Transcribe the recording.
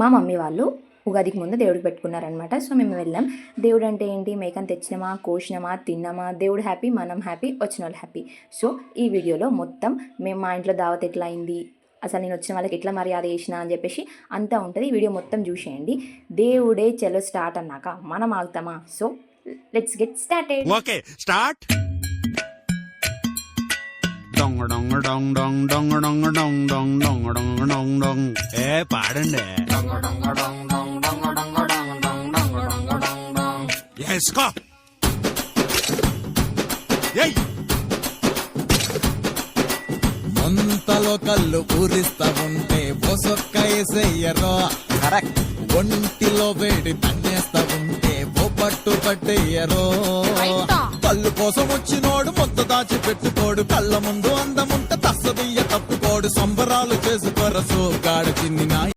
మా మమ్మీ వాళ్ళు ఉగాదికి ముందు దేవుడికి పెట్టుకున్నారనమాట. సో మేము వెళ్ళాం. దేవుడు అంటే ఏంటి, మేకని తెచ్చినామా, కోసినామా, తిన్నామా, దేవుడు హ్యాపీ, మనం హ్యాపీ, వచ్చిన వాళ్ళు హ్యాపీ. సో ఈ వీడియోలో మొత్తం మేము మా ఇంట్లో దావత్ ఎట్లా అయింది, అసలు నేను వచ్చిన వాళ్ళకి ఎట్లా మర్యాద చేసిన అని చెప్పేసి అంతా ఉంటుంది. వీడియో మొత్తం చూసేయండి. దేవుడే చలో స్టార్ట్ అన్నాక మనం ఆగుతామా? So let's get started. Okay start. డొంగ డొంగ డొంగ డొంగ డొంగ డొంగ డొంగ డొంగ డొంగ డొంగ డొంగ డొంగ. ఏ పాడండి. వేసుకో. మంతలో కళ్ళు పూరిస్తా ఉంటే బొసొక్క వేసేయ్యరో. కరెక్ట్. ఒంటిలో వేడి తన్నేస్తా ఉంటే పట్టు పట్టేయ్యరో. కళ్ళు కోసం వచ్చినోడు మొత్త దాచి పెట్టుకోడు, కళ్ళ ముందు అందముంటే తస్సదియ్య తప్పుకోడు, సంబరాలు చేసుకోరసు గాడు చిన్ని నాయ.